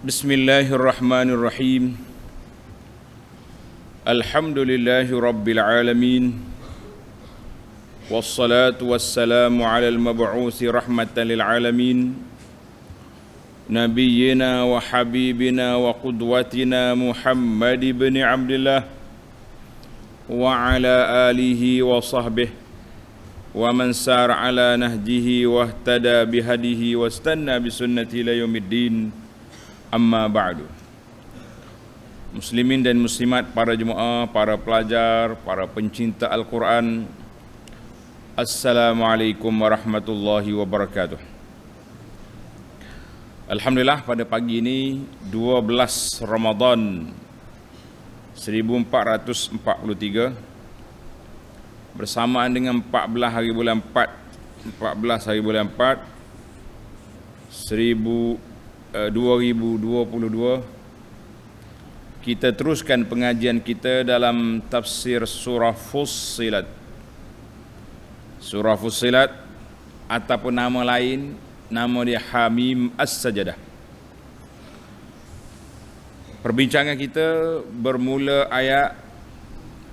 Bismillahirrahmanirrahim. Alhamdulillahi rabbil alamin. Wassalatu wassalamu ala al-mab'uthi rahmatan lil alamin. Nabiyyina wa habibina wa qudwatina Muhammad ibn Abdullah wa ala alihi wa sahbihi wa man sar ala nahjihi wa ihtada bihadihi wa istanna bi sunnati ila yaumiddin. Amma ba'du. Muslimin dan muslimat, para jemaah, para pelajar, para pencinta Al-Quran, Assalamualaikum warahmatullahi wabarakatuh. Alhamdulillah, pada pagi ini 12 Ramadan 1443 bersamaan dengan 14 hari bulan 2022, kita teruskan pengajian kita dalam tafsir surah Fussilat. Surah Fussilat ataupun nama lain, nama dia Hamim As-Sajadah. Perbincangan kita bermula ayat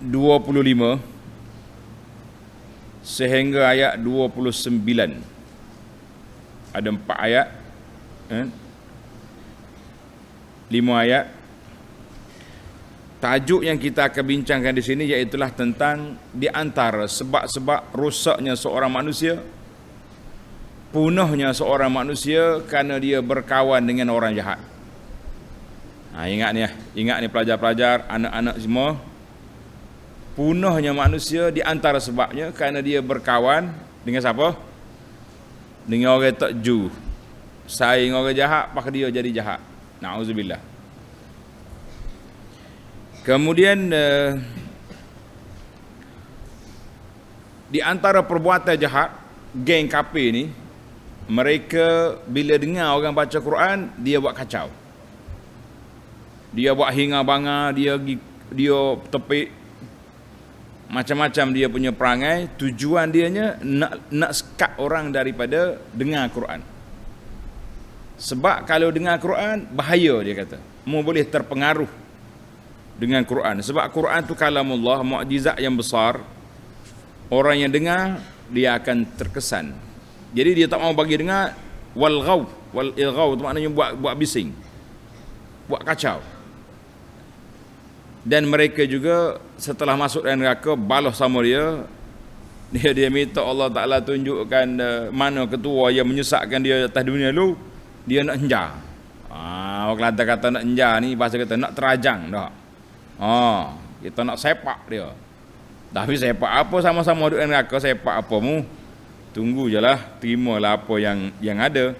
25 sehingga ayat 29. Ada 4 ayat, 5 ayat. Tajuk yang kita akan bincangkan di sini iaitulah tentang di antara sebab-sebab rosaknya seorang manusia, punahnya seorang manusia kerana dia berkawan dengan orang jahat. Ingat ni pelajar-pelajar, anak-anak semua. Punahnya manusia di antara sebabnya kerana dia berkawan dengan siapa? Dengan orang tak ju. Saing orang jahat, maka dia jadi jahat. Na'udzubillah. Kemudian di antara perbuatan jahat geng kafir ni, mereka bila dengar orang baca Quran, dia buat kacau. Dia buat hinga-banga, dia tepik, macam-macam dia punya perangai. Tujuan dianya nak sekat orang daripada dengar Quran. Sebab kalau dengar Quran, bahaya dia kata. Mu boleh terpengaruh dengan Quran. Sebab Quran tu kalamullah, mukjizat yang besar. Orang yang dengar, dia akan terkesan. Jadi dia tak mau bagi dengar. Wal ilghaw tu maknanya buat bising, buat kacau. Dan mereka juga setelah masuk dalam neraka, balas sama dia minta Allah Ta'ala tunjukkan mana ketua yang menyesatkan dia atas dunia dulu. Dia nak henjar. Orang Kelantan kata nak henjar ni, bahasa kata nak terajang dah. Kita nak sepak dia. Tapi sepak apa, sama-sama duduk dalam neraka, sepak apa mu? Tunggu je lah, terimalah apa yang ada.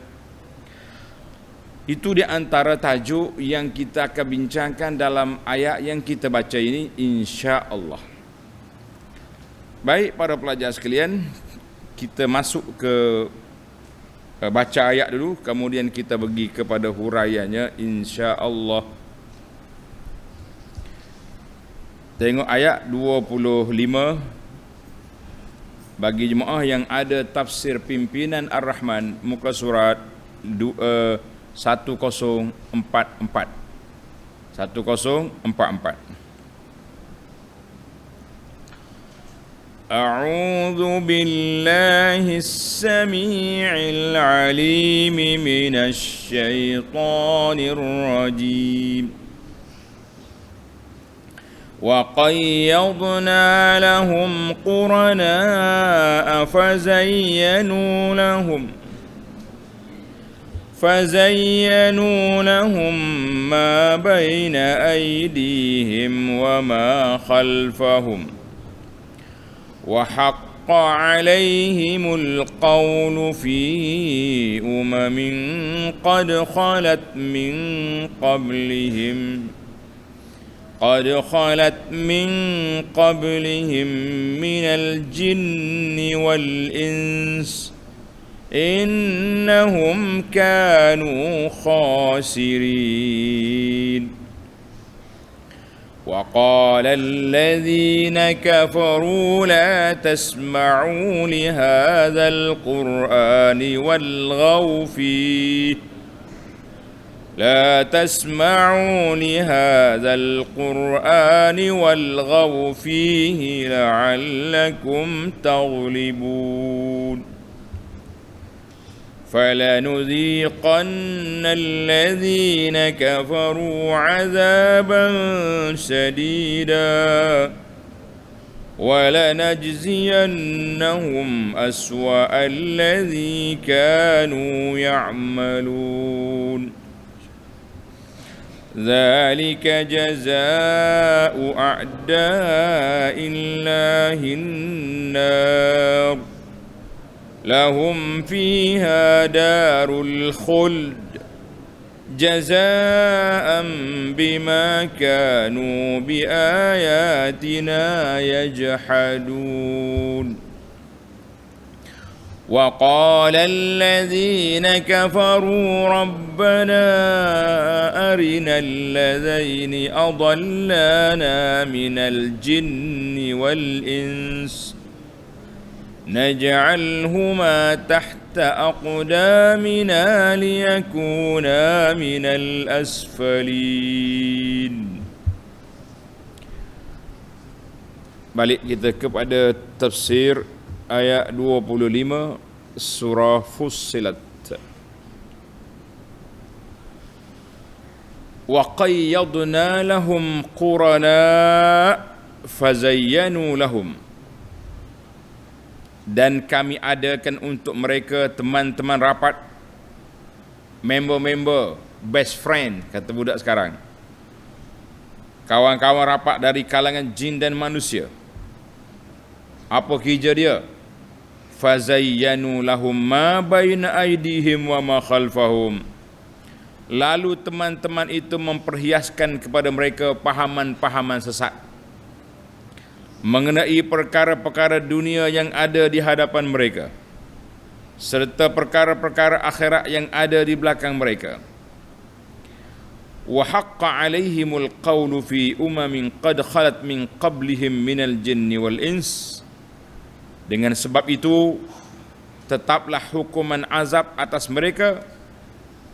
Itu di antara tajuk yang kita akan bincangkan dalam ayat yang kita baca ini, insya-Allah. Baik para pelajar sekalian, kita masuk ke baca ayat dulu, kemudian kita pergi kepada huraiannya, insya-Allah. Tengok ayat 25. Bagi jemaah yang ada tafsir pimpinan Ar-Rahman, muka surat 1044. 1044. A'udzu billahis samii'il 'aliim minasy syaithaanir rajiim. وَقَيَّضْنَا لَهُمْ قُرَنَاءَ فَزَيَّنُوا لَهُم مَّا بَيْنَ أَيْدِيهِمْ وَمَا خَلْفَهُمْ وَحَقَّ عَلَيْهِمُ الْقَوْلُ فِي أُمَمٍ قَدْ خَلَتْ من قبلهم من الجن والإنس إنهم كانوا خاسرين. وقال الذين كفروا لا تسمعوا لهذا القرآن والغوا فيه لا تسمعوا لهذا القرآن والغوا فيه لعلكم تغلبون فلنذيقن الذين كفروا عذابا شديدا ولنجزينهم أسوأ الذي كانوا يعملون ذلك جزاء أعداء الله النار لهم فيها دار الخلد جزاء بما كانوا بآياتنا يجحدون وقال الذين كفروا ربنا أرنا الذين أضلانا من الجن والإنس نجعلهما تحت أقدامنا ليكونا من الأسفلين. Balik kita kepada tafsir ayat 25 surah Fussilat. Wa qayyadna lahum qurana fazayyanu lahum, dan kami adakan untuk mereka teman-teman rapat, member-member, best friend kata budak sekarang, kawan-kawan rapat dari kalangan jin dan manusia. Apa kerja dia? Fazayyanu lahum ma baina aydihim wa ma khalfahum. Lalu teman-teman itu memperhiaskan kepada mereka pahaman-pahaman sesat mengenai perkara-perkara dunia yang ada di hadapan mereka serta perkara-perkara akhirat yang ada di belakang mereka. Wa haqqa 'alaihimul qawlu fi umamin qad khalat min qablihim minal jinni wal ins. Dengan sebab itu tetaplah hukuman azab atas mereka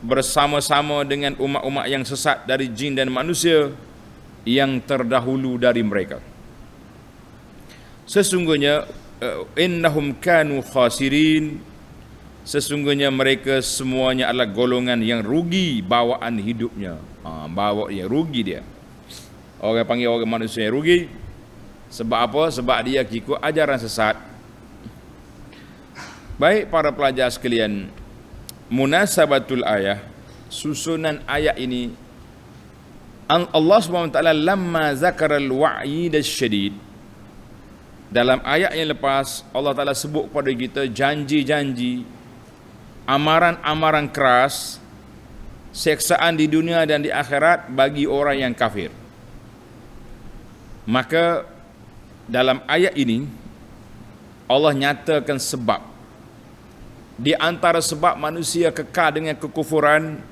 bersama-sama dengan umat-umat yang sesat dari jin dan manusia yang terdahulu dari mereka. Sesungguhnya innahum kanu khasirin, sesungguhnya mereka semuanya adalah golongan yang rugi bawaan hidupnya. Bawa dia rugi dia. Orang panggil orang manusia yang rugi. Sebab apa? Sebab dia ikut ajaran sesat. Baik para pelajar sekalian, munasabatul ayah, susunan ayat ini, Allah SWT lamma zakaral wa'id asyadid. Dalam ayat yang lepas, Allah Ta'ala sebut kepada kita janji-janji, amaran-amaran keras, seksaan di dunia dan di akhirat bagi orang yang kafir. Maka dalam ayat ini Allah nyatakan sebab. Di antara sebab manusia kekal dengan kekufuran,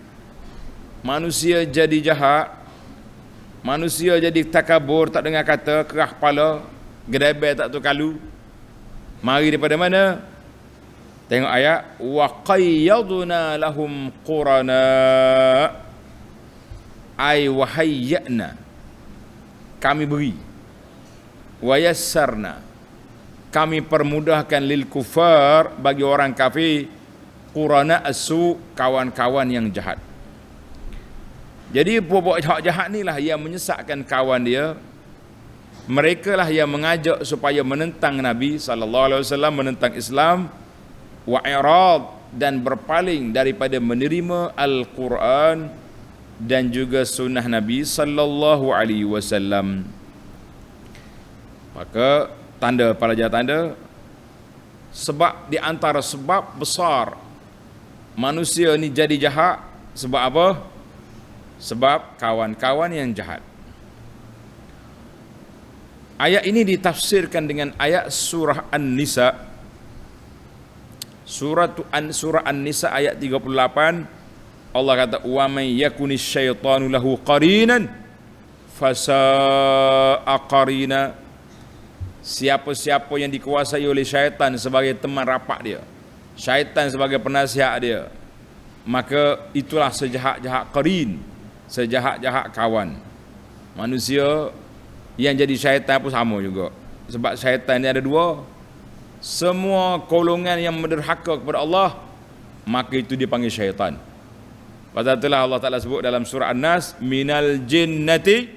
manusia jadi jahat, manusia jadi takabur, tak dengar kata, kerah kepala, gedebel tak tahu kalu. Mari daripada mana? Tengok ayat, wa qayyadna lahum qurana, ay wa hayyana, kami beri, wa yassarna, kami permudahkan lil kufar, bagi orang kafir, qurana asu, kawan-kawan yang jahat. Jadi buat jahat ni lah yang menyesatkan kawan dia. Mereka lah yang mengajak supaya menentang Nabi SAW, menentang Islam, wa i'rad, dan berpaling daripada menerima Al-Quran dan juga sunnah Nabi SAW. Maka tanda, pelajar tanda, sebab di antara sebab besar manusia ni jadi jahat, sebab apa? Sebab kawan-kawan yang jahat. Ayat ini ditafsirkan dengan ayat surah An-Nisa. Surah An-Nisa ayat 38. Allah kata, wa may yakunis syaitanu lahu qarinan fasa'a qarina. Siapa-siapa yang dikuasai oleh syaitan sebagai teman rapat dia, syaitan sebagai penasihat dia, maka itulah sejahat-jahat qarin, sejahat-jahat kawan. Manusia yang jadi syaitan pun sama juga. Sebab syaitan ni ada dua. Semua golongan yang menderhaka kepada Allah, maka itu dipanggil syaitan. Pasal itulah Allah Ta'ala sebut dalam surah An-Nas, minal jinnati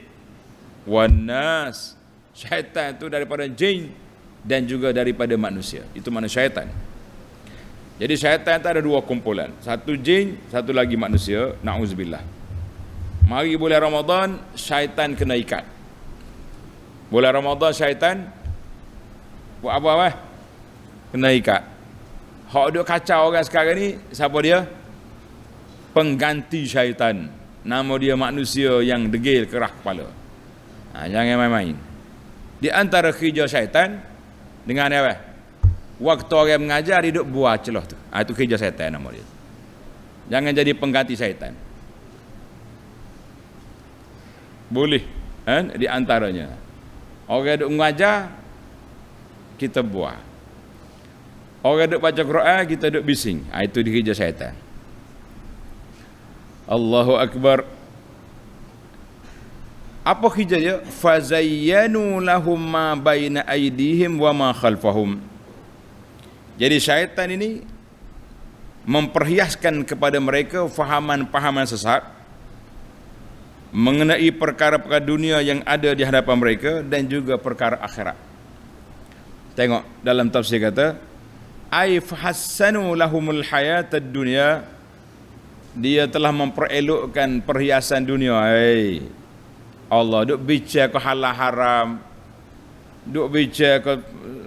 wan nas. Syaitan itu daripada jin dan juga daripada manusia. Itu mana syaitan. Jadi syaitan itu ada dua kumpulan. Satu jin, satu lagi manusia. Na'udzubillah. Mari bulan Ramadan, syaitan kena ikat. Bulan Ramadan syaitan buat apa? Kena ikat. Hak duk kacau orang sekarang ni, siapa dia? Pengganti syaitan. Nama dia manusia yang degil kerah kepala. Jangan main-main. Di antara kerja syaitan dengan apa? Waktu orang mengajar dia duk buat celah tu. Itu kerja syaitan nama dia. Jangan jadi pengganti syaitan. Boleh kan? Di antaranya orang duk mengajar, kita buat. Orang duk baca Quran, kita duk bising. Itu kerja syaitan. Allahu Akbar. Apa kerja dia? Fazayyanu lahum ma baina aydihim wa ma khalfahum. Jadi syaitan ini memperhiaskan kepada mereka fahaman-fahaman sesat mengenai perkara-perkara dunia yang ada di hadapan mereka dan juga perkara akhirat. Tengok dalam tafsir kata, ay fahassanu lahumul hayatad dunya. Dia telah memperelokkan perhiasan dunia. Allah duk bicara ke halal haram, duk bicara ke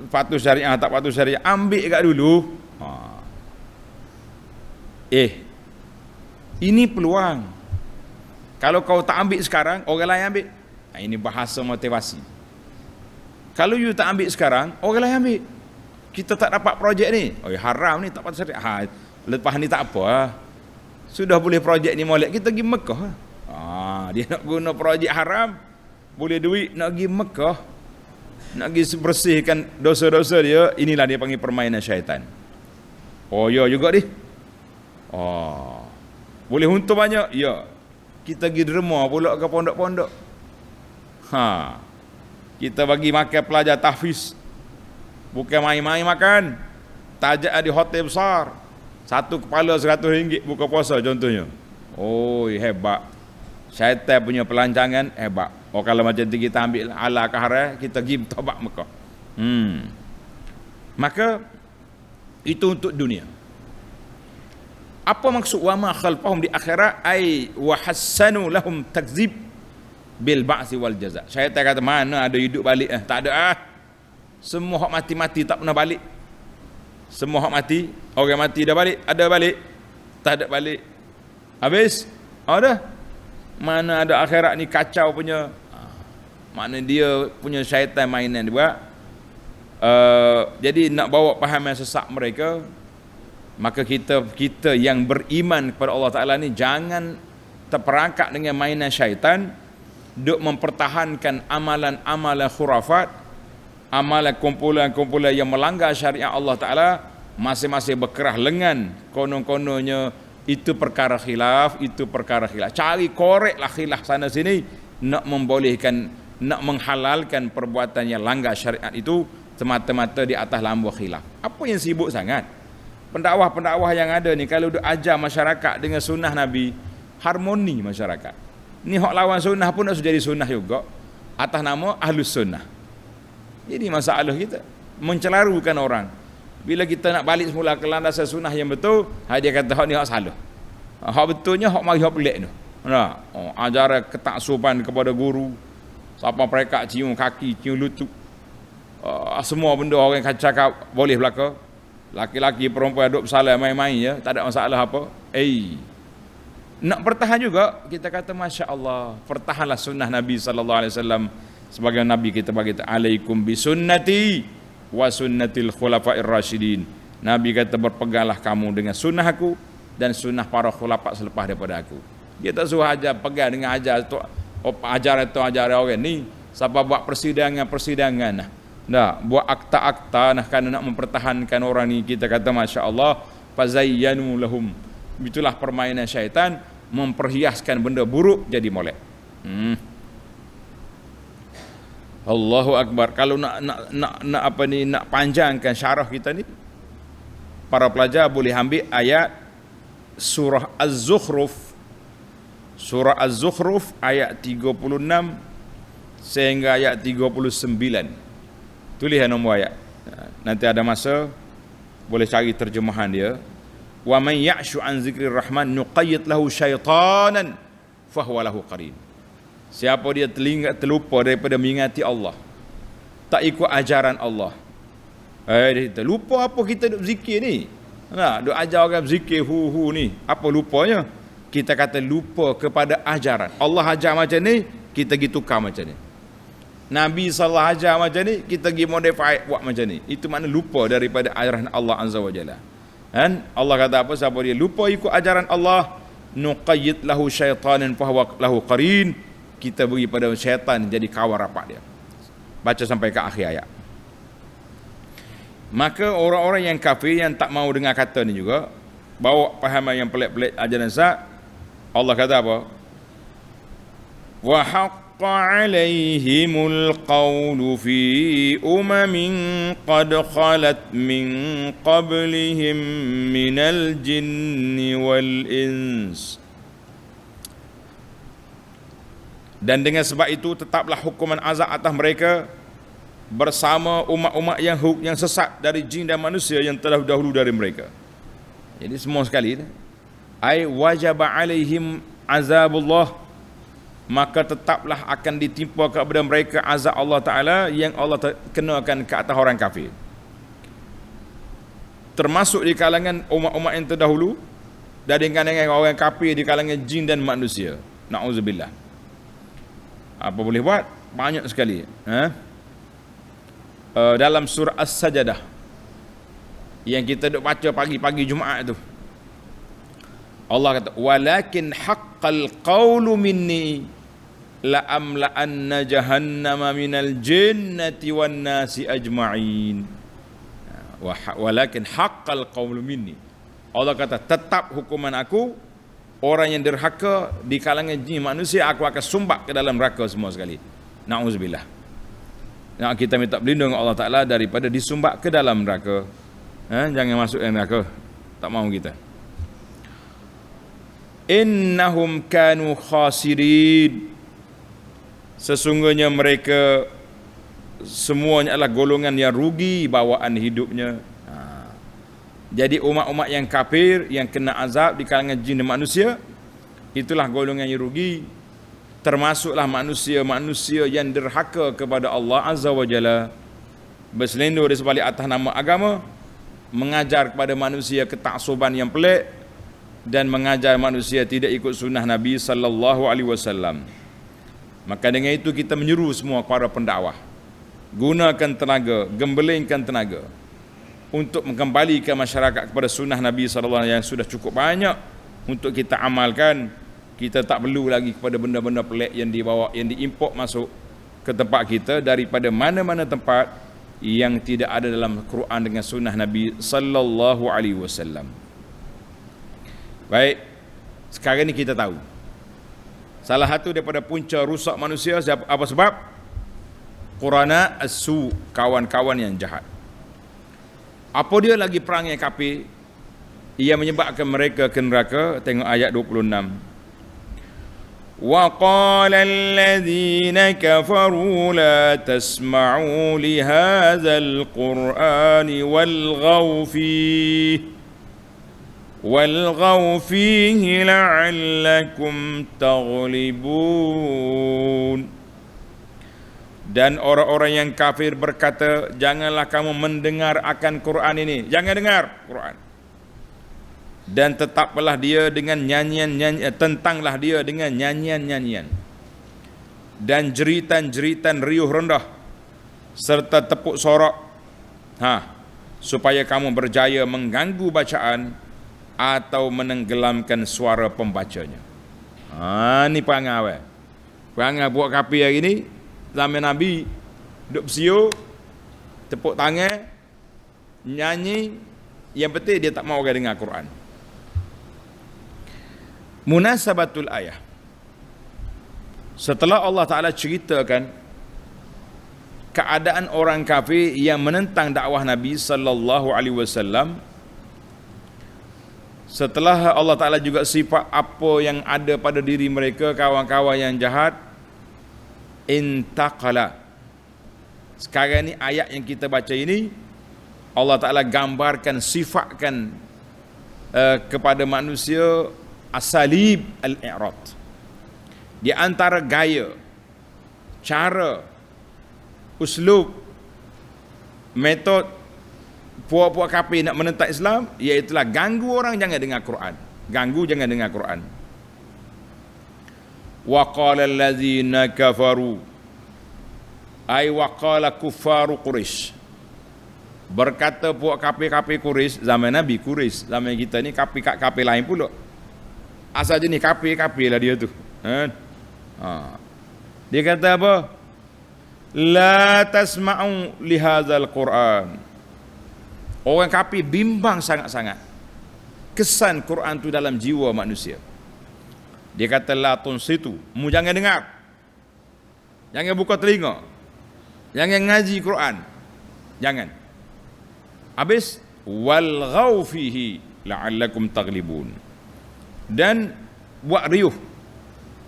patuh syariah tak patuh syariah, ambil kat dulu. Ini peluang. Kalau kau tak ambil sekarang, orang lain ambil. Ini bahasa motivasi. Kalau you tak ambil sekarang, orang lain ambil. Kita tak dapat projek ni. Haram ni tak patuh syariah. Lepas ni tak apa. Sudah boleh projek ni molek, kita pergi Mekah. Dia nak guna projek haram, boleh duit, nak pergi Mekah, nak pergi bersihkan dosa-dosa dia. Inilah dia panggil permainan syaitan. Ya juga dia. Boleh untung banyak. Ya. Kita pergi derma pula ke pondok-pondok. Kita bagi makan pelajar tahfiz. Bukan main-main makan. Tajak di hotel besar. Satu kepala RM100 buka puasa contohnya. Hebat. Syaitan punya pelancangan hebat. Kalau macam tu kita ambil ala kahara, kita pergi tobat Mekah. Maka itu untuk dunia. Apa maksud wa ma khalfahum di akhirat? Ai wa hassanu lahum takzib bil ba'si wal jaza. Syaitan kata mana ada hidup balik? Tak ada. Semua hak mati-mati tak pernah balik. Semua hak mati, orang mati dah balik, ada balik? Tak ada balik. Habis? Dah. Mana ada akhirat ni kacau punya. Mana dia punya syaitan mainan dia buat. Jadi nak bawa paham yang sesat mereka, maka kita yang beriman kepada Allah Ta'ala ni jangan terperangkap dengan mainan syaitan, duk mempertahankan amalan-amalan khurafat, amalan kumpulan-kumpulan yang melanggar syariat Allah Ta'ala, masing-masing berkerah lengan, konon-kononnya itu perkara khilaf, itu perkara khilaf. Cari koreklah khilaf sana sini, nak membolehkan, nak menghalalkan perbuatan yang langgar syariat itu semata-mata di atas lambung khilaf. Apa yang sibuk sangat? Pendakwah-pendakwah yang ada ni kalau duk ajar masyarakat dengan sunnah Nabi, harmoni masyarakat. Ni hak lawan sunnah pun nak jadi sunnah juga atas nama ahlus sunnah. Jadi masalah kita mencelarukan orang. Bila kita nak balik semula ke landasan sunnah yang betul, dia kata hak ni hak salah. Hak betulnya hak mari hak pelik tu. Ajaran ketaksuban kepada guru, siapa mereka cium kaki, cium lutut. Semua benda orang cakap boleh belaka. Laki-laki perempuan duduk bersalah main-main je, tak ada masalah apa. Nak bertahan juga, kita kata Masya Allah, pertahanlah sunnah Nabi SAW. Sebagai Nabi kita bagi alaikum bisunnati wa sunnatil khulafa'ir rasyidin. Nabi kata berpeganglah kamu dengan sunnah aku dan sunnah para khulafa selepas daripada aku. Dia tak suruh ajar pegang dengan ajar tu, ajaran tu ajaran orang ni. Siapa buat persidangan buat akta-akta kerana nak mempertahankan orang ni, kita kata Masya Allah, fazayyanu lahum Itulah permainan syaitan, memperhiaskan benda buruk jadi molek. Allahu Akbar. Kalau nak panjangkan syarah kita ni, para pelajar boleh ambil ayat surah Az-Zukhruf. Surah Az-Zukhruf ayat 36 sehingga ayat 39. Tulis nombor ayat. Nanti ada masa boleh cari terjemahan dia. Wa man ya'shu an zikrir rahman nuqayyid lahu syaitanan fahuwa lahu qarin. Siapa dia terlupa daripada mengingati Allah, tak ikut ajaran Allah, dia terlupa apa kita duk zikir ni. Duk ajar orang zikir ni. Apa lupanya? Kita kata lupa kepada ajaran. Allah ajar macam ni, kita pergi tukar macam ni. Nabi sallallahu ajar macam ni, kita pergi modify buat macam ni. Itu makna lupa daripada ajaran Allah Azza wa Jalla. Kan? Allah kata apa? Siapa dia lupa ikut ajaran Allah, nuqayyid lahu syaitanan fahuwa lahu qarin. Kita beri pada syaitan jadi kawan rapat dia. Baca sampai ke akhir ayat. Maka orang-orang yang kafir yang tak mau dengar kata ni juga bawa pahaman yang pelik-pelik ajaran sesat. Allah kata apa? Wa haqqa 'alaihimul qawlu fi umamin qad khalat min qablihim minal jinni wal ins. Dan dengan sebab itu tetaplah hukuman azab atas mereka bersama umat-umat yang sesat dari jin dan manusia yang telah dahulu dari mereka. Jadi semua sekali ai wajaba alaihim azabullah, maka tetaplah akan ditimpa kepada mereka azab Allah Ta'ala yang Allah kenakan ke atas orang kafir, termasuk di kalangan umat-umat yang terdahulu dan dengan orang kafir di kalangan jin dan manusia. Na'udzubillah. Apa boleh buat? Banyak sekali. Dalam surah As-Sajdah yang kita duk baca pagi-pagi Jumaat tu, Allah kata walakin haqqal qawlu minni la amla'anna jahannama minal jinnati wan nasi ajma'in. Walakin haqqal qawlu minni, Allah kata tetap hukuman aku, orang yang derhaka di kalangan jin manusia aku akan sumbat ke dalam neraka semua sekali. Na'udzubillah. Kita minta perlindungan Allah Ta'ala daripada disumbat ke dalam neraka. Jangan masuk dalam neraka. Tak mahu kita. Innahum kanu khasirin. Sesungguhnya mereka semuanya adalah golongan yang rugi bawaan hidupnya. Jadi umat-umat yang kafir yang kena azab di kalangan jin dan manusia, itulah golongan yang rugi. Termasuklah manusia-manusia yang derhaka kepada Allah Azza wa Jalla, berselindung di sebalik atas nama agama, mengajar kepada manusia ketaksuban yang pelik dan mengajar manusia tidak ikut sunnah Nabi sallallahu alaihi wasallam. Maka dengan itu kita menyeru semua para pendakwah, gunakan tenaga, gembelingkan tenaga untuk mengembalikan masyarakat kepada sunnah Nabi SAW yang sudah cukup banyak untuk kita amalkan. Kita tak perlu lagi kepada benda-benda pelik yang dibawa, yang diimport masuk ke tempat kita daripada mana-mana tempat yang tidak ada dalam Quran dengan sunnah Nabi sallallahu alaihi wasallam. Baik, sekarang ni kita tahu salah satu daripada punca rusak manusia apa sebab? Qurana as-su, kawan-kawan yang jahat. Apa dia lagi perangai kafir ia menyebabkan mereka ke neraka? Tengok ayat 26. Wa qala alladhina kafaru la tasma'u li hadzal qur'ani walghaw fihi la'allakum taghlibun. Dan orang-orang yang kafir berkata, janganlah kamu mendengar akan Quran ini, jangan dengar Quran. Dan tetaplah dia dengan nyanyian-nyanyian, tentanglah dia dengan nyanyian-nyanyian dan jeritan-jeritan riuh rendah serta tepuk sorak, supaya kamu berjaya mengganggu bacaan atau menenggelamkan suara pembacanya. Ni perangai buat kafir hari ni. Zaman Nabi duk bersio, tepuk tangan, nyanyi, yang penting dia tak mahu orang dengar Quran. Munasabatul ayah. Setelah Allah Ta'ala ceritakan keadaan orang kafir yang menentang dakwah Nabi sallallahu alaihi wasallam, setelah Allah Ta'ala juga sifat apa yang ada pada diri mereka, kawan-kawan yang jahat, intaqala. Sekarang ni ayat yang kita baca ini, Allah Ta'ala gambarkan, sifatkan kepada manusia asalib al-i'rad. Di antara gaya, cara, uslub, metod puak-puak kafir nak menentang Islam, iaitulah ganggu orang jangan dengar Quran. Ganggu jangan dengar Quran. Wa qala allazina kafaru, ay wa qala kuffaru Quraisy. Berkata puak kafir-kafir Quraisy, zaman Nabi Quraisy, zaman kita ni kafir lain pula. Asal jenis kafir lah dia tu. Dia kata apa? La tasma'u li hadzal Quran. Orang kafir bimbang sangat-sangat kesan Quran tu dalam jiwa manusia. Dia kata la tunsitu, mu jangan dengar, jangan buka telinga, jangan ngaji Quran, jangan. Habis wal ghaw fihi la'allakum taghlibun. Dan buat riuh,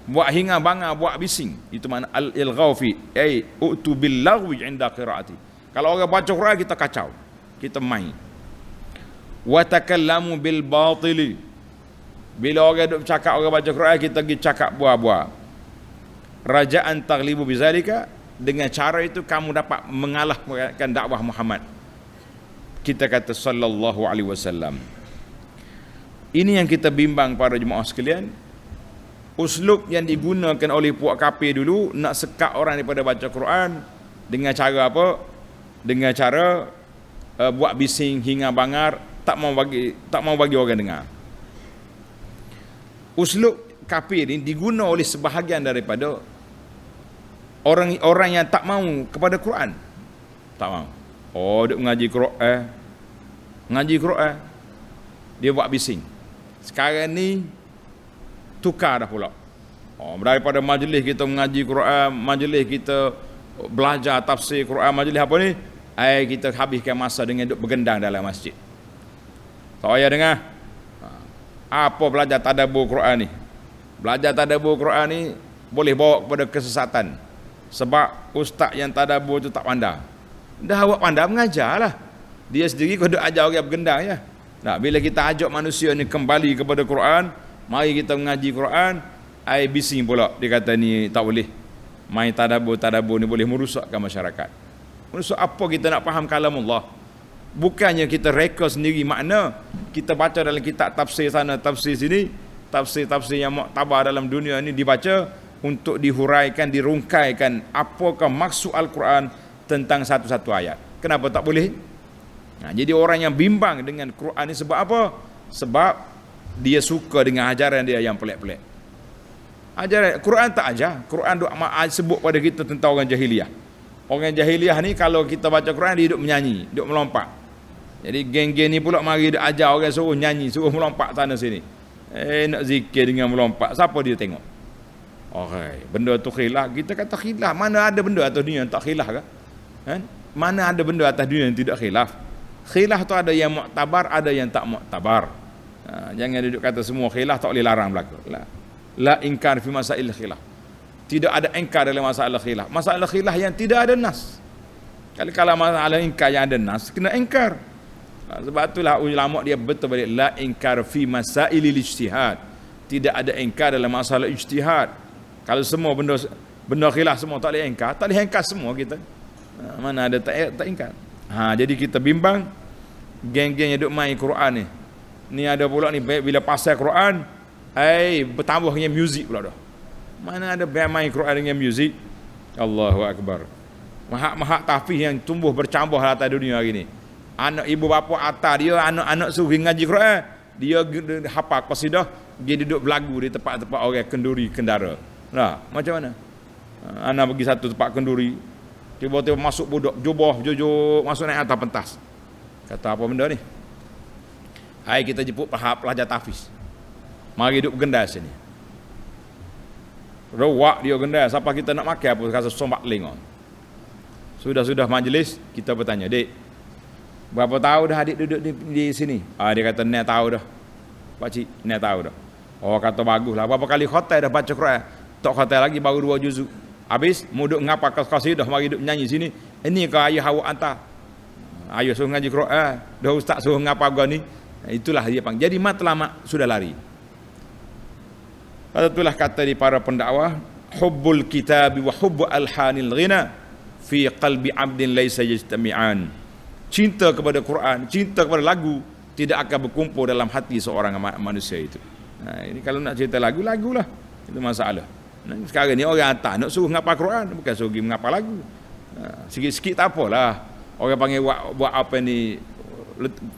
buat hinga banga, buat bising. Itu makna al-ilghaw fi, ay utu bil lagwi inda qiraati. Kalau orang baca Quran kita kacau, kita main. Wa takallamu bil batili. Bila orang duk cakap, orang baca Quran, kita pergi cakap buah-buah. Raja'an taghlibu bizalika, dengan cara itu kamu dapat mengalahkan dakwah Muhammad. Kita kata sallallahu alaihi wasallam. Ini yang kita bimbang para jemaah sekalian. Uslub yang digunakan oleh puak kafir dulu nak sekat orang daripada baca Quran dengan cara apa? Dengan cara buat bising, hinga bangar, tak mau bagi orang dengar. Uslub kafir ini diguna oleh sebahagian daripada orang yang tak mau kepada Quran. Tak mau. Oh, dia mengaji Quran. Ngaji Quran. Dia buat bising. Sekarang ni tukar dah pula. Oh, daripada majlis kita mengaji Quran, majlis kita belajar tafsir Quran, majlis apa ni? Kita habiskan masa dengan duduk bergendang dalam masjid. Tak payah dengar. Apa belajar tadabbur Quran ni? Belajar tadabbur Quran ni boleh bawa kepada kesesatan. Sebab ustaz yang tadabbur tu tak pandai. Dah awak pandai mengajarlah. Dia sendiri kau duk ajar orang bergendang ya. Nah, bila kita ajak manusia ni kembali kepada Quran, mari kita mengaji Quran, bising pula dia kata ni tak boleh. Main tadabbur ni boleh merosakkan masyarakat. Merusak apa kita nak faham kalam Allah? Bukannya kita reka sendiri makna, kita baca dalam kitab tafsir sana, tafsir sini, tafsir-tafsir yang muktabar dalam dunia ni dibaca untuk dihuraikan, dirungkaikan apakah maksud Al-Quran tentang satu-satu ayat. Kenapa tak boleh? Nah, jadi orang yang bimbang dengan Quran ni sebab apa? Sebab dia suka dengan ajaran dia yang pelik-pelik. Ajaran Quran tak ajar. Quran duk sebut pada kita tentang orang jahiliah. Orang jahiliah ni kalau kita baca Quran dia duk menyanyi, duk melompat. Jadi geng-geng ni pula mari duk ajar orang suruh nyanyi, suruh melompat sana sini. Nak zikir dengan melompat. Siapa dia tengok? Okay, benda tu khilaf. Kita kata khilaf. Mana ada benda atas dunia yang tak khilaf kan? Mana ada benda atas dunia yang tidak khilaf? Khilaf tu ada yang muktabar, ada yang tak muktabar. Jangan duduk kata semua khilaf tak boleh larang berlaku. La ingkar fi masail khilaf. Tidak ada ingkar dalam masalah khilaf. Masalah khilaf yang tidak ada nas. Kalau masalah ingkar yang ada nas, kena ingkar. Sebab itulah ulama dia betul balik la ingkar fi masailil ijtihad. Tidak ada ingkar dalam masalah ijtihad. Kalau semua benda khilaf semua tak boleh ingkar semua kita. Mana ada tak ingkar. Jadi kita bimbang geng-geng yang duk main Quran ni. Ni ada pula ni bila pasal Quran, bertambah dengan muzik pula dah. Mana ada main Quran dengan muzik? Allahu akbar. Mahak-mahak tahfiz yang tumbuh bercambah atas dunia hari ni. Anak ibu bapa atas dia, anak-anak suruh ngaji Quran, dia hafal qasidah, dia duduk berlagu di tempat-tempat orang kenduri kendara. Nah, macam mana? Anak pergi satu tempat kenduri, tiba-tiba masuk budak jubah jujur masuk naik atas pentas. Kata apa benda ni? Kita jemput pelajar tahfiz. Mari duduk gendai sini. Rawak dia gendai, siapa kita nak makan apa rasa sombak ling. Sudah majlis, kita bertanya, "Dek, berapa tahun dah adik duduk di sini?" Dia kata, "Nek tahu dah." Pak cik, "Nek tahu dah." Oh, kata baguslah. Berapa kali khatam dah baca Quran? Tak khatam lagi baru 2 juzuk. Habis muduk ngapa qasidah, mari duduk nyanyi sini. Ini ke ayah awak hantar. Ayah suruh ngaji Quran, dah ustaz suruh ngapa gua ni. Itulah dia panggil. Jadi matlamat sudah lari. Itulah kata di para pendakwah, hubbul kitabi wa hubbu alhanil ghina fi qalbi abdin laisa yajtami'an. Cinta kepada Quran, cinta kepada lagu tidak akan berkumpul dalam hati seorang manusia itu. Ini kalau nak cerita lagu, lagulah. Itu masalah. Sekarang ni orang hantar nak suruh ngapa Quran, bukan suruh pergi mengapa lagu. Sikit-sikit tak apalah. Orang panggil buat apa ni,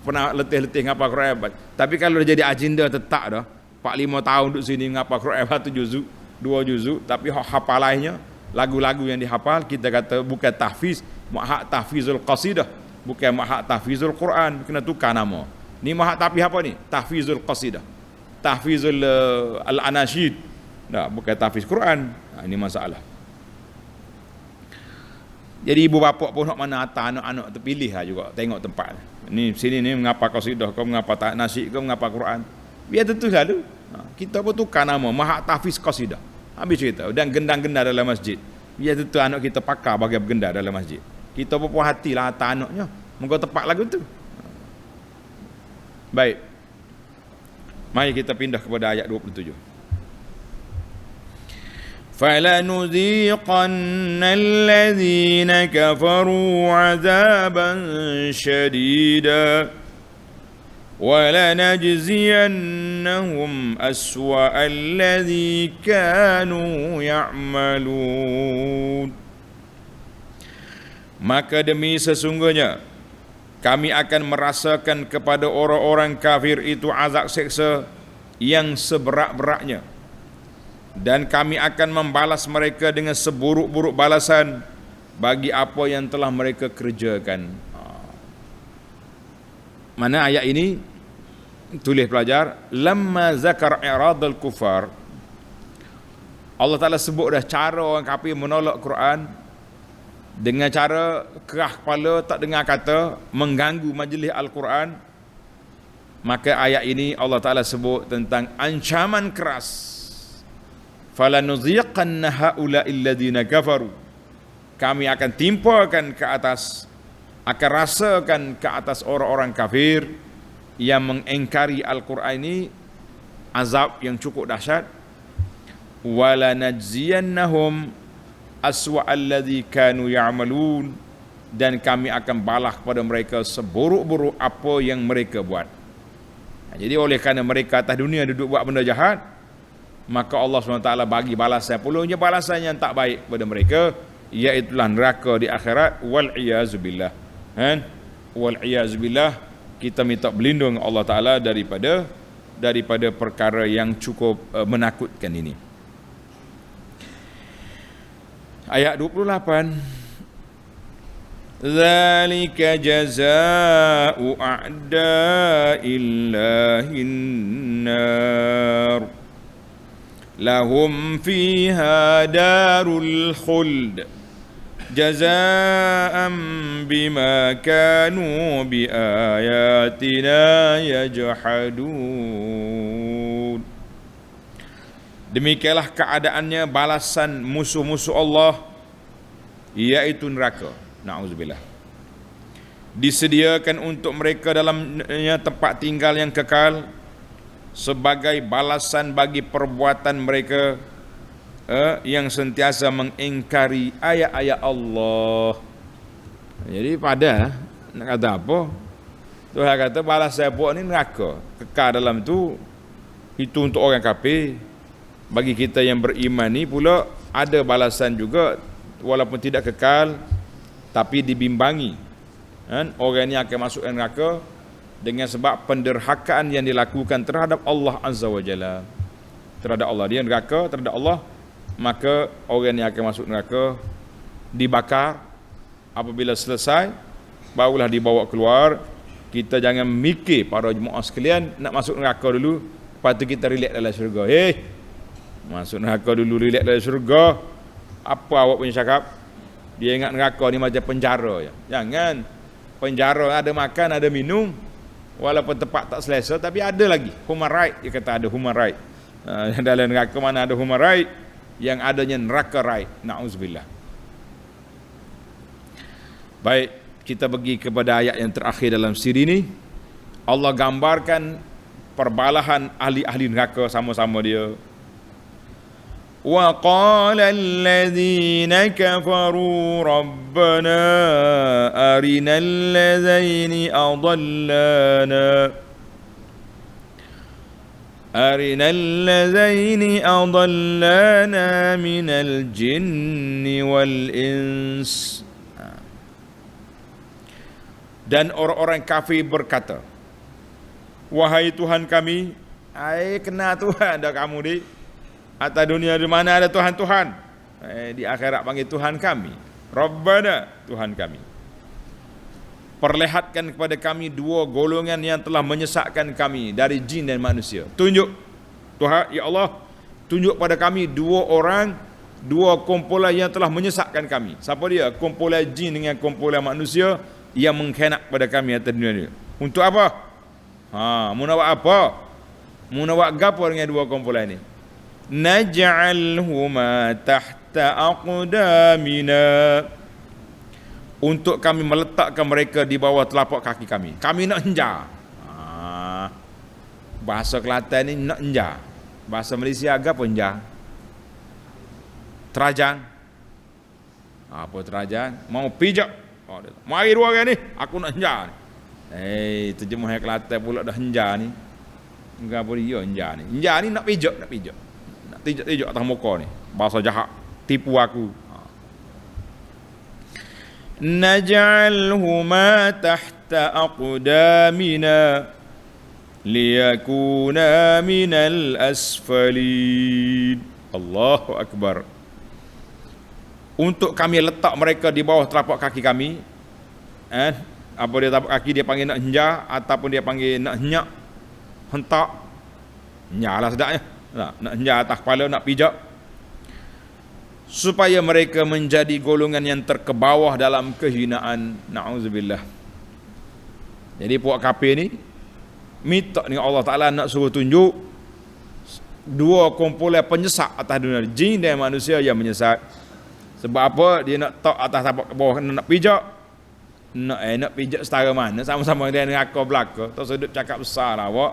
pernah letih-letih ngapa Quran. Tapi kalau dia jadi agenda tetap dah, 4-5 tahun duduk sini ngapa Quran 1 juzuk, 2 juzuk, tapi hafalannya lagu-lagu yang dihafal kita kata bukan tahfiz, mahak tahfizul qasidah, bukan mahak tahfizul Quran, kena tukar nama. Ni mahak tahfiz apa ni? Tahfizul qasidah. Tahfizul al-anashid. Nah, bukan tahfiz Quran. Ini masalah. Jadi ibu bapa pun nak mana hantar anak-anak terpilih lah juga, tengok tempat. Ni sini ni mengapa qasidah, kau mengapa tak nasyid, kau mengapa Quran. Biar tentu lalu. Kita pun tukar nama mahak tahfiz qasidah. Habis cerita. Dan gendang-gendang dalam masjid. Biar tentu anak kita pakar bagi bergendang dalam masjid. Kita pun puas hatilah hantar anaknya. Moga tepat lagu tu. Baik. Mari kita pindah kepada ayat 27. فَلَنُذِيقَنَّ الَّذِينَ كَفَرُوا عَذَابًا شَدِيدًا وَلَنَجْزِيَنَّهُمْ أَسْوَأَ الَّذِي كَانُوا يَعْمَلُونَ. Maka demi sesungguhnya kami akan merasakan kepada orang-orang kafir itu azab seksa yang seberat-beratnya, dan kami akan membalas mereka dengan seburuk-buruk balasan bagi apa yang telah mereka kerjakan. Mana ayat ini tulis pelajar, lamma zakar i'radul kufar, Allah Ta'ala sebut dah cara orang kafir menolak Quran dengan cara kerah kepala, tak dengar kata, mengganggu majlis Al-Quran. Maka ayat ini Allah Ta'ala sebut tentang ancaman keras. Falanuziqanna haula'il ladzina kafaru, kami akan timpakan ke atas, akan rasakan ke atas orang-orang kafir yang mengingkari Al-Quran ini azab yang cukup dahsyat. Wala najziyannahum aswa'al ladzi kanu ya'malun, dan kami akan balas kepada mereka seburuk-buruk apa yang mereka buat. Jadi oleh kerana mereka atas dunia duduk buat benda jahat, maka Allah SWT bagi balasan pulangnya, balasan yang tak baik kepada mereka, iaitulah neraka di akhirat. Wal-iyazubillah. Wal-iyazubillah. Kita minta berlindung Allah Ta'ala daripada perkara yang cukup menakutkan ini. Ayat 28. Zalika jazaa'u a'da'illahin nar lahum fiha darul khuld jazaa'an bima kanu biayatina yajhadun. Demikianlah keadaannya balasan musuh-musuh Allah, iaitu neraka. Na'udzubillah. Disediakan untuk mereka dalamnya tempat tinggal yang kekal sebagai balasan bagi perbuatan mereka yang sentiasa mengingkari ayat-ayat Allah. Jadi pada nak kata apa? Tuhan kata balas saya buat ni neraka, kekal dalam tu. Itu untuk orang kafir. Bagi kita yang beriman ni pula ada balasan juga, walaupun tidak kekal tapi dibimbangi. Orang ni akan masuk neraka dengan sebab penderhakaan yang dilakukan terhadap Allah Azza wa Jalla. Terhadap Allah, dia neraka terhadap Allah, maka orang ni akan masuk neraka, dibakar. Apabila selesai, barulah dibawa keluar. Kita jangan mikir para jemaah sekalian nak masuk neraka dulu, Lepas tu kita relax dalam syurga. Masuk neraka dulu, relax dalam syurga. Apa awak punya cakap? Dia ingat neraka ni macam penjara je. Jangan. Penjara ada makan, ada minum. Walaupun tempat tak selesa, tapi ada lagi human right. Dia kata ada human right. Dalam neraka mana ada human right? Yang adanya neraka right. Na'udzubillah. Baik, kita pergi kepada ayat yang terakhir dalam siri ini. Allah gambarkan perbalahan ahli-ahli neraka sama-sama dia. Wa qala alladhina kafaru rabbana arinal ladzaini adallana minal jinni wal ins. Dan orang-orang kafir berkata, wahai Tuhan kami, kena Tuhan dah kamu di atas dunia, di mana ada Tuhan-Tuhan, di akhirat panggil Tuhan kami, Rabbana, Tuhan kami. Perlihatkan kepada kami dua golongan yang telah menyesatkan kami dari jin dan manusia. Tunjuk Tuhan, ya Allah, tunjuk pada kami dua orang, dua kumpulan yang telah menyesatkan kami. Siapa dia? Kumpulan jin dengan kumpulan manusia yang mengkhianat pada kami atas dunia ni. Untuk apa? Mau nak buat apa? Mau nak buat gapo dengan dua kumpulan ni? Naj'alhuma tahta aqdamina, untuk kami meletakkan mereka di bawah telapak kaki kami. Kami nak henjar. Bahasa Kelantan ni nak henjar. Bahasa Malaysia agak pun henjar. Terajang. Apa terajang? Mau pijak. Mari dua orang ni, aku nak henjar ni. Terjemah Kelantan pula dah henjar ni. Enggak boleh dia henjar ni. Henjar ni nak pijak. Nak tijak atas muka ni. Bahasa jahat. Tipu aku. Naj'alhuma tahta aqdamina liyakuna minal asfalin. Allahu Akbar. Untuk kami letak mereka di bawah telapak kaki kami. Apa dia telapak kaki, dia panggil nak henjar, ataupun dia panggil nak henyak, hentak. Henjarlah sedapnya. Nak henjar atas kepala, nak pijak. Supaya mereka menjadi golongan yang terkebawah dalam kehinaan. Na'udzubillah. Jadi puak kafir ni minta dengan Allah Ta'ala nak suruh tunjuk dua kumpulan penyesat atas dunia, jin dan manusia yang menyesat. Sebab apa? Dia nak tak atas tapak ke bawah, nak pijak. Nak pijak setara mana? Sama-sama dia neraka belaka. Tak sedut cakap besar lah awak.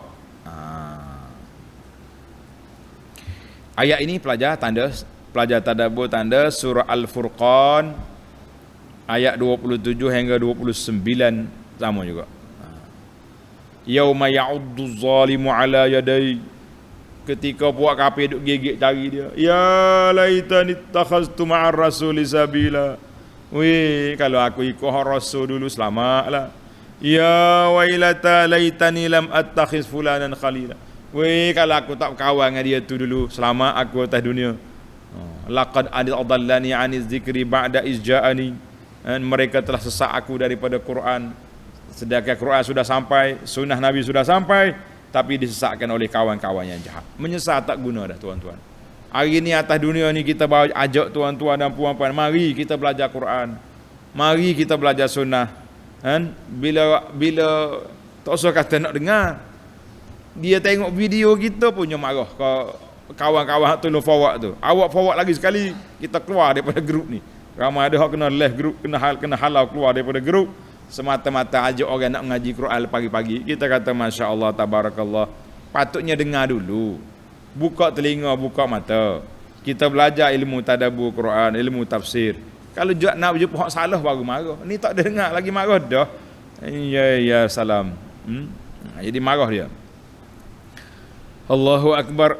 Ayat ini pelajar tadabbur tanda surah Al-Furqan ayat 27 hingga 29 sama juga. Yauma ya'uddu zalimu ala yadai, ketika puak kafir duk gigit jari dia. Ya laitani takhaztu ma'ar rasuli sabila. Weh, kalau aku ikut rasul dulu selamatlah. Ya wailata laitani lam attakhiz fulanan khalila. Weh, kalau aku tak berkawan dengan dia tu dulu, selamat aku atas dunia. Laqad adallani 'aniz zikri ba'da izja'ani. Mereka telah sesat aku daripada Quran. Sedangkan Quran sudah sampai, sunnah Nabi sudah sampai, tapi disesatkan oleh kawan-kawan yang jahat. Menyesat tak guna dah tuan-tuan. Hari ni atas dunia ni kita bawa ajak tuan-tuan dan puan-puan, mari kita belajar Quran. Mari kita belajar sunnah. Bila tak usah kata nak dengar, dia tengok video kita punya marah ke kawan-kawan tu forward tu. Awak forward lagi sekali, kita keluar daripada grup ni. Ramai ada hak kena left grup, kena halau keluar daripada grup semata-mata ajak orang nak mengaji Quran pagi-pagi. Kita kata masya-Allah tabarakallah. Patutnya dengar dulu. Buka telinga, buka mata. Kita belajar ilmu tadabbur Quran, ilmu tafsir. Kalau nak jumpa hak salah baru marah. Ni tak dengar lagi marah dah. Ya salam. Jadi marah dia. Allahu Akbar.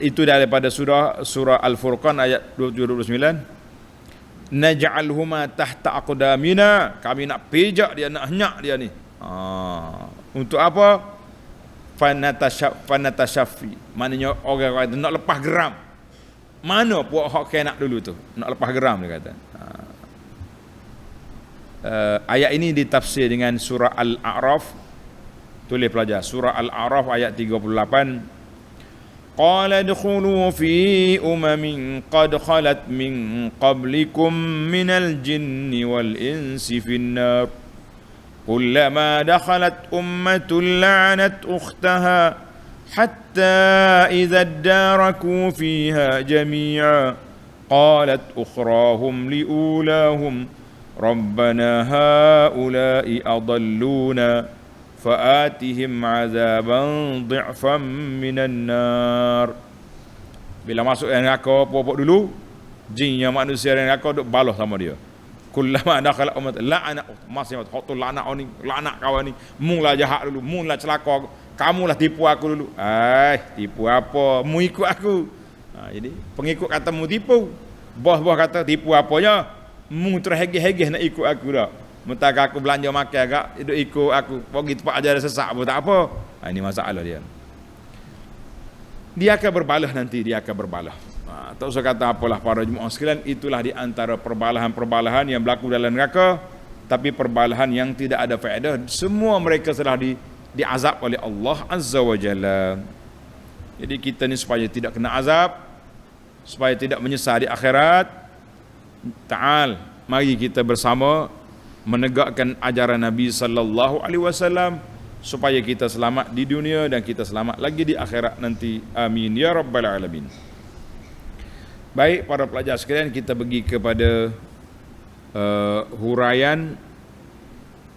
Itu daripada surah Al-Furqan ayat 27-29. Naj'alhuma tahta aqdamina, kami nak pijak dia, nak henyak dia ni. Untuk apa? Fanatashaffi, maknanya orang kata nak lepas geram. Mana puak hak nak dulu tu, nak lepas geram dia kata. Ayat ini ditafsir dengan surah Al-A'raf Tulis pelajar surah Al-A'raf ayat 38. Qala adkhulu fi umamin qad khalat min qablikum minal jinni wal insi fin nar. Kullama dakhalat ummatun la'anat ukhtaha hatta idza daraku fiha jami'a qalat ukhraahum liulahum rabbana haula'i adalluna fa'atihim 'adzaban dhi'fan minan nar. Bila masuk neraka pokok dulu, jin yang manusia neraka duk balah sama dia. Kullama dakhala ummat la'ana masih hotul la'na ni, la'na kawan ni, mula jahat dulu, mula celaka, kamulah tipu aku dulu. Tipu apa? Mu ikut aku. Jadi pengikut kata mu tipu. Bos-bos kata tipu apanya? Mu terhegeh-hegeh nak ikut aku dah. Mentaka aku belanja makan agak hidup ikut aku. Pergi tempat ajaran sesak pun tak apa. Ini masalah dia. Dia akan berbalah nanti, dia akan berbalah. Tak usah kata apalah para jemaah sekalian, itulah di antara perbalahan-perbalahan yang berlaku dalam neraka, tapi perbalahan yang tidak ada faedah. Semua mereka telah diazab oleh Allah Azza wa Jalla. Jadi kita ni supaya tidak kena azab, supaya tidak menyesal di akhirat, ta'al, mari kita bersama menegakkan ajaran Nabi sallallahu alaihi wasallam supaya kita selamat di dunia dan kita selamat lagi di akhirat nanti. Amin ya rabbal alamin. Baik para pelajar sekalian, kita pergi kepada huraian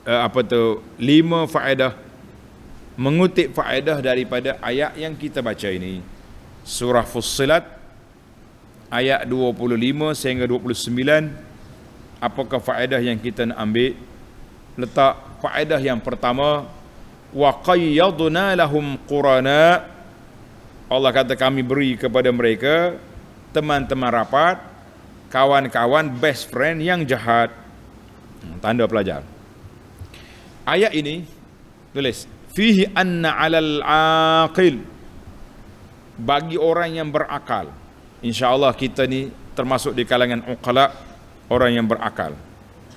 5 faedah, mengutip faedah daripada ayat yang kita baca ini. Surah Fussilat ayat 25 sehingga 29. Apakah faedah yang kita nak ambil? Letak faedah yang pertama, wa qayyadna lahum qurana. Allah kata kami beri kepada mereka teman-teman rapat, kawan-kawan, best friend yang jahat. Tanda pelajar. Ayat ini tulis fihi anna 'alal aqil, bagi orang yang berakal. Insya-Allah kita ni termasuk di kalangan uqala, orang yang berakal.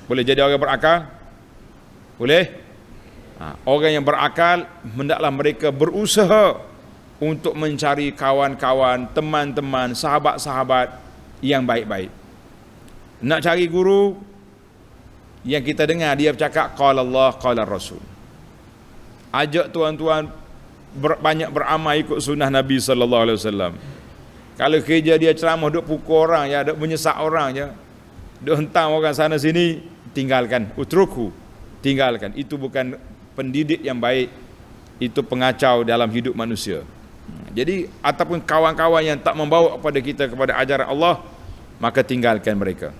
Boleh jadi orang berakal? Boleh? Orang yang berakal hendaklah mereka berusaha untuk mencari kawan-kawan, teman-teman, sahabat-sahabat yang baik-baik. Nak cari guru yang kita dengar dia bercakap qala Allah qala Rasul. Ajak tuan-tuan banyak beramal ikut sunnah Nabi sallallahu alaihi wasallam. Kalau kerja dia ceramah duk pukul orang ya, duk menyesak orang je, duk hentam orang sana sini, tinggalkan. Utruku, tinggalkan. Itu bukan pendidik yang baik, itu pengacau dalam hidup manusia. Jadi ataupun kawan-kawan yang tak membawa kepada kita kepada ajaran Allah, maka tinggalkan mereka.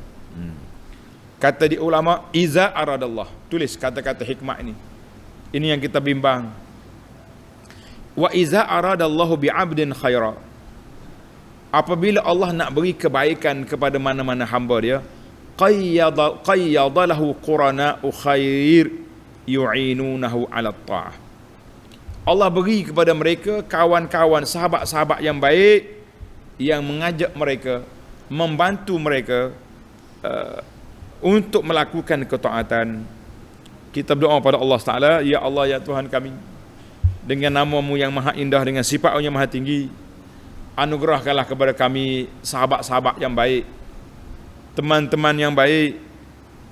Kata di ulama, iza aradallah. Tulis kata-kata hikmah ini. Ini yang kita bimbang. Wa iza aradallahu bi'abdin khaira. Apabila Allah nak beri kebaikan kepada mana-mana hamba dia, qayyada lahu qurana'u khair yu'inunahu 'ala ta'ah. Allah beri kepada mereka kawan-kawan, sahabat-sahabat yang baik yang mengajak mereka, membantu mereka untuk melakukan ketaatan. Kita berdoa pada Allah Taala, ya Allah ya Tuhan kami, dengan nama-Mu yang maha indah, dengan sifat-Mu yang maha tinggi, anugerahkanlah kepada kami sahabat-sahabat yang baik, teman-teman yang baik,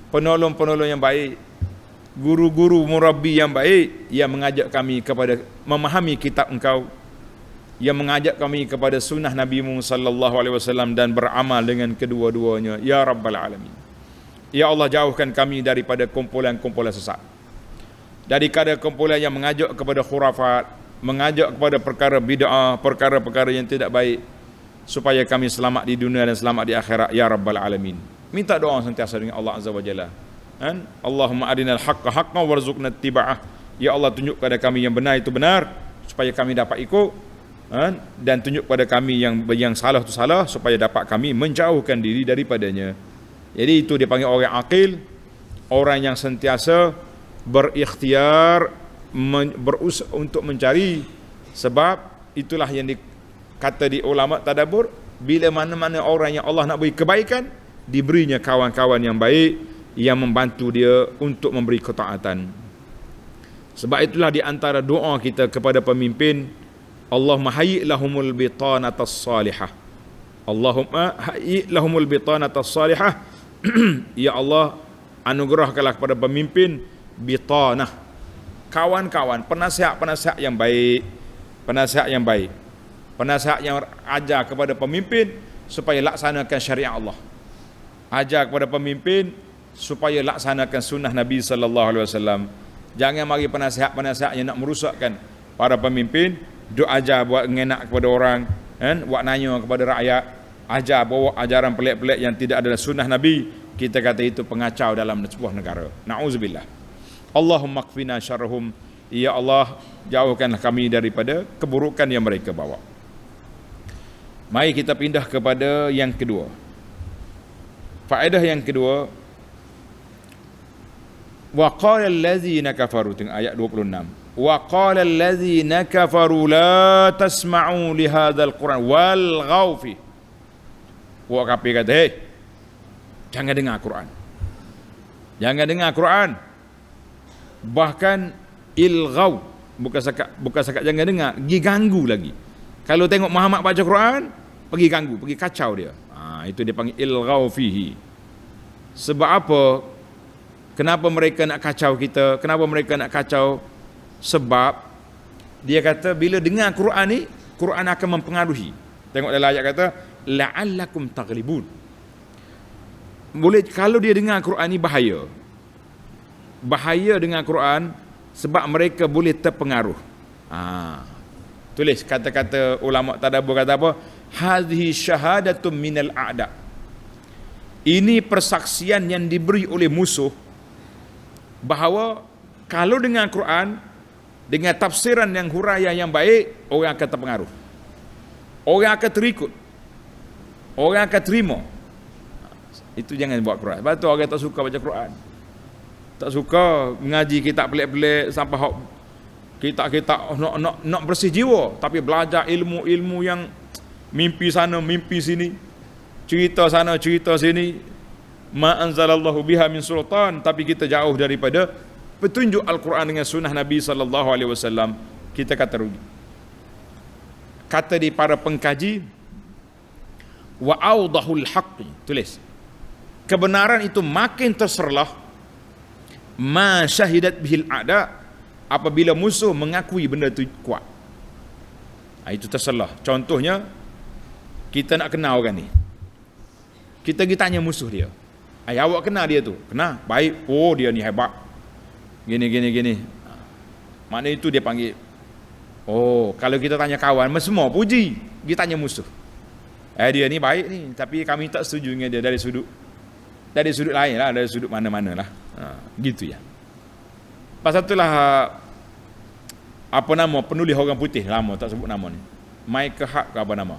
penolong-penolong yang baik, guru-guru murabbi yang baik yang mengajak kami kepada memahami kitab Engkau, yang mengajak kami kepada sunnah Nabi-Mu sallallahu alaihi wasallam dan beramal dengan kedua-duanya ya rabbal alamin. Ya Allah, jauhkan kami daripada kumpulan-kumpulan sesat, daripada kumpulan yang mengajak kepada khurafat, mengajak kepada perkara bid'ah, perkara-perkara yang tidak baik, supaya kami selamat di dunia dan selamat di akhirat ya rabbal alamin. Minta doa sentiasa dengan Allah Azza wa Jalla. Allahumma arinal haqqa haqqan warzuqna ittiba'ah. Ya Allah, tunjuk kepada kami yang benar itu benar supaya kami dapat ikut, dan tunjuk kepada kami yang salah itu salah supaya dapat kami menjauhkan diri daripadanya. Jadi itu dipanggil orang aqil, orang yang sentiasa berikhtiar, berusaha untuk mencari. Sebab itulah yang dikata di ulama tadabbur, bila mana-mana orang yang Allah nak beri kebaikan, diberinya kawan-kawan yang baik yang membantu dia untuk memberi ketaatan. Sebab itulah di antara doa kita kepada pemimpin, Allahumma hayyi' lahumul bitanatas salihah. Allahumma hayyi' lahumul bitanatas salihah. Ya Allah, anugerahkanlah kepada pemimpin bitanah, kawan-kawan, penasihat-penasihat yang baik, penasihat yang baik, penasihat yang ajar kepada pemimpin supaya laksanakan syariat Allah. Ajar kepada pemimpin supaya laksanakan sunnah Nabi sallallahu alaihi wasallam. Jangan mari penasihat-penasihat yang nak merusakkan para pemimpin, duk ajar buat ngenak kepada orang, kan, buat nanya kepada rakyat, ajar bawa ajaran pelik-pelik yang tidak ada sunnah Nabi. Kita kata itu pengacau dalam sebuah negara. Na'udzubillah. Allahumma qfina syarrahum. Ya Allah, jauhkanlah kami daripada keburukan yang mereka bawa. Mari kita pindah kepada yang kedua. Faedah yang kedua, wa qala allazina kafaru, ayat 26. Wa qala allazina kafaru la tasma'u li hadzal Qur'an wal ghaw fi. Wa kafir kata, "Hei, jangan dengar Quran. Jangan dengar Quran." Bahkan ilghaw, bukan sakat jangan dengar, pergi ganggu lagi. Kalau tengok Muhammad baca Quran, pergi ganggu, pergi kacau dia. Itu dia panggil ilghaw fihi. Sebab apa? Kenapa mereka nak kacau kita? Kenapa mereka nak kacau? Sebab dia kata bila dengar Quran ni, Quran akan mempengaruhi. Tengok dalam ayat kata la'allakum taghlibun. Boleh, kalau dia dengar Quran ni bahaya. Bahaya dengar Quran sebab mereka boleh terpengaruh. Tulis kata-kata ulama tadabbur kata apa? Hadhihi syahadatun minal a'da. Ini persaksian yang diberi oleh musuh bahawa kalau dengan Quran, dengan tafsiran yang huraian yang baik, orang akan terpengaruh, orang akan terikut, orang akan terima. Itu jangan buat Quran. Sebab tu orang tak suka baca Quran, tak suka mengaji kitab pelik-pelik sampai kitab nak bersih jiwa, tapi belajar ilmu-ilmu yang mimpi sana mimpi sini, cerita sana cerita sini, ma anzalallahu biha min sultan, tapi kita jauh daripada petunjuk Al-Quran dengan sunnah Nabi sallallahu alaihi wasallam. Kita kata rugi. Kata di para pengkaji, wa awdahul haqqi, tulis, kebenaran itu makin terserlah ma syahidat bihil a'da, apabila musuh mengakui benda itu kuat. Itu terserlah. Contohnya, kita nak kenal orang ni, kita pergi tanya musuh dia, awak kenal dia tu? Kenal? Baik. Oh, dia ni hebat, gini. Makna itu dia panggil. Oh, kalau kita tanya kawan, semua puji. Kita tanya musuh, dia ni baik ni, tapi kami tak setuju dengan dia dari sudut lain lah, dari sudut mana-mana lah. Gitu ya. Pasal itulah penulis orang putih lama, tak sebut nama ni, Michael Hart ke apa nama,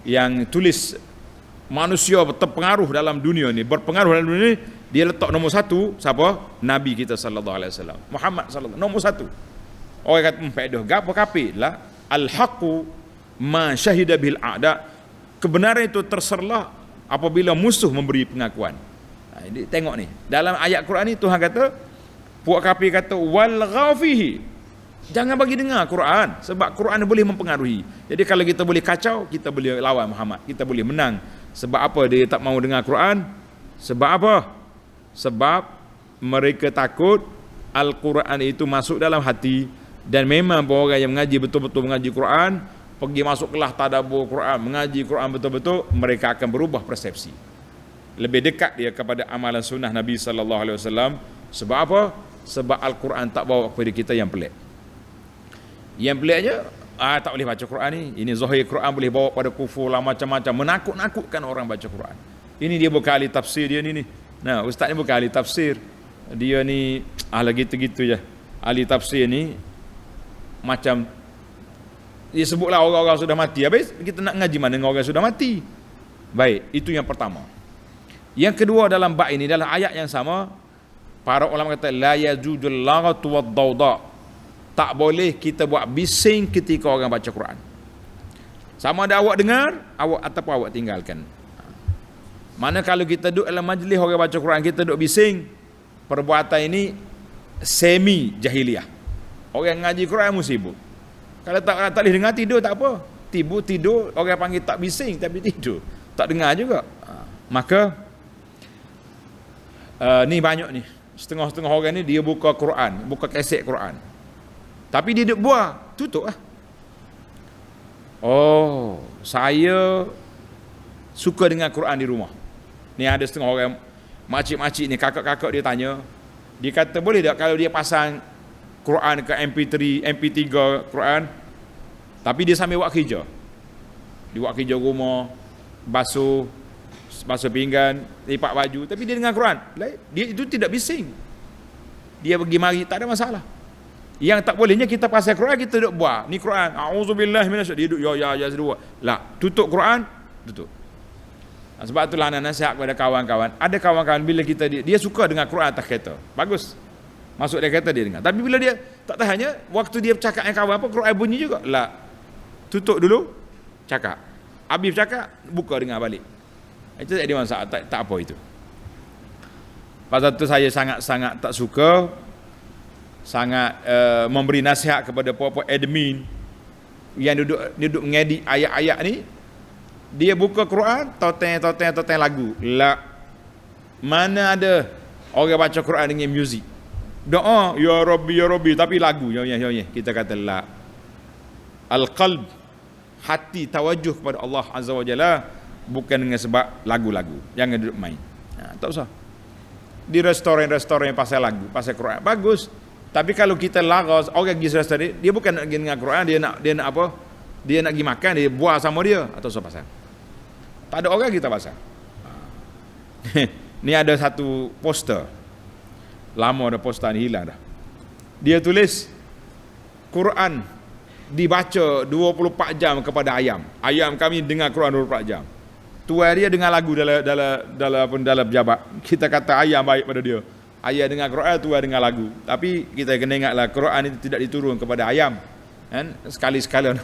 yang tulis manusia terpengaruh dalam dunia ni, berpengaruh dalam dunia ni, dia letak nombor satu siapa? Nabi kita sallallahu alaihi wasallam, Muhammad sallallahu, nombor satu. Orang kata faedah gapo kapi lah, al-haqqu ma syahida bil a'da, kebenaran itu terserlah apabila musuh memberi pengakuan. Ini tengok ni dalam ayat Quran ni, Tuhan kata, puak kafir kata wal ghafihi, jangan bagi dengar Quran, sebab Quran boleh mempengaruhi. Jadi kalau kita boleh kacau, kita boleh lawan Muhammad, kita boleh menang. Sebab apa dia tak mau dengar Quran? Sebab apa? Sebab mereka takut Al-Quran itu masuk dalam hati. Dan memang orang yang mengaji betul-betul mengaji Quran, pergi masuk kelas tadabbur Quran, mengaji Quran betul-betul, mereka akan berubah persepsi. Lebih dekat dia kepada amalan sunnah Nabi sallallahu alaihi wasallam. Sebab apa? Sebab Al-Quran tak bawa kepada kita yang pelik. Yang peliknya, tak boleh baca Quran ni. Ini zahir Quran boleh bawa pada kufur lah, macam-macam, menakut-nakutkan orang baca Quran. Ini dia bukan ahli tafsir dia ni. Nah, ustaz ni bukan ahli tafsir. Dia ni gitu-gitu je. Ahli tafsir ni macam dia sebutlah orang-orang sudah mati. Habis kita nak ngaji mana dengan orang sudah mati? Baik, itu yang pertama. Yang kedua, dalam bab ini, dalam ayat yang sama, para ulama kata la yajudul laghatu wad dawda, tak boleh kita buat bising ketika orang baca Quran. Sama ada awak dengar, awak ataupun awak tinggalkan. Mana kalau kita duduk dalam majlis orang baca Quran, kita duduk bising, perbuatan ini semi jahiliyah. Orang ngaji Quran musibut. Kalau tak boleh dengar tidur tak apa. Tidur orang panggil tak bising tapi tidur. Tak dengar juga. Maka ni banyak ni. Setengah-setengah orang ni dia buka Quran, buka kaset Quran. Tapi dia duk buah, tutup lah. Oh, saya suka dengan Quran di rumah. Ni ada setengah orang makcik-makcik ni, kakak-kakak dia tanya. Dia kata boleh tak kalau dia pasang Quran ke MP3 Quran, tapi dia sambil buat kerja. Dia buat kerja rumah, basuh pinggan, lipat baju, tapi dia dengar Quran. Dia itu tidak bising. Dia pergi mari tak ada masalah. Yang tak bolehnya kita pasal Quran kita duk buat. Ni Quran, auzubillahi minasyaitanir rajim. Dia duk ya sedua. Lah, tutup Quran, tutup. Sebab itulah anak nasihat kepada kawan-kawan. Ada kawan-kawan bila dia suka dengar Quran atas kereta. Bagus. Masuk dia kereta dia dengar. Tapi bila dia tak tahannya, waktu dia bercakap dengan kawan apa, Quran bunyi juga. Lah, tutup dulu, cakap. Habis cakap, buka dengar balik. Itu tak ada masalah, tak apa itu. Pasal tu saya sangat-sangat tak suka, sangat memberi nasihat kepada puak-puak admin yang duduk mengedit ayat-ayat ni. Dia buka Quran, toteng lagu. Lah, mana ada orang baca Quran dengan muzik. Doa, ya Rabbi, tapi lagu. Ya. Kita kata la. Al-qalb, hati tawajuh kepada Allah Azza wa Jalla, bukan dengan sebab lagu-lagu. Jangan duduk main. Tak usah. Di restoran pasal lagu, pasal Quran. Bagus. Tapi kalau kita laras, orang pergi restoran, dia bukan nak pergi dengan Quran, dia nak apa? Dia nak pergi makan, dia buah sama dia. Atau apa pasal? Tak ada orang kita pasal. Ni ada satu poster. Lama ada poster ni, hilang dah. Dia tulis Quran dibaca 24 jam kepada ayam. Ayam kami dengar Quran 24 jam. Tuan dia dengar lagu dalam pejabat. Kita kata ayam baik pada dia. Ayam dengar Quran, tuan dengar lagu. Tapi kita kena ingatlah Quran itu tidak diturun kepada ayam. Kan? Sekali-sekala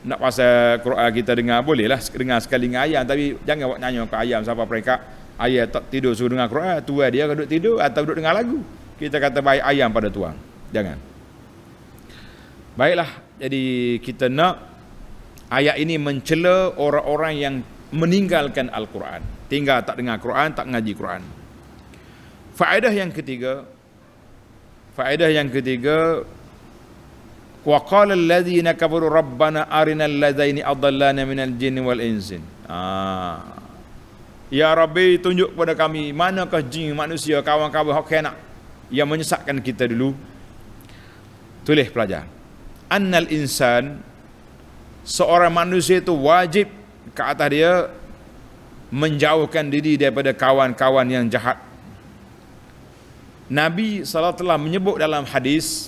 nak pasal Quran kita dengar, bolehlah dengar sekali dengan ayam, tapi jangan buat nyanyi ke ayam siapa mereka. Ayam tak tidur suruh dengar Quran, tuan dia duduk tidur atau duduk dengar lagu. Kita kata baik ayam pada tuan. Jangan. Baiklah, jadi kita nak ayat ini mencela orang-orang yang meninggalkan Al-Quran. Tinggal tak dengar Quran, tak ngaji Quran. Faedah yang ketiga, wa qala alladhina kafaru rabbana arinal ladaini adallana minal jinni wal insin. Ya Rabbi, tunjuk kepada kami manakah jin manusia kawan-kawan hak kena yang menyesatkan kita dulu. Tulis pelajar. Annal insan, seorang manusia itu wajib ke atas dia menjauhkan diri daripada kawan-kawan yang jahat. Nabi SAW menyebut dalam hadis,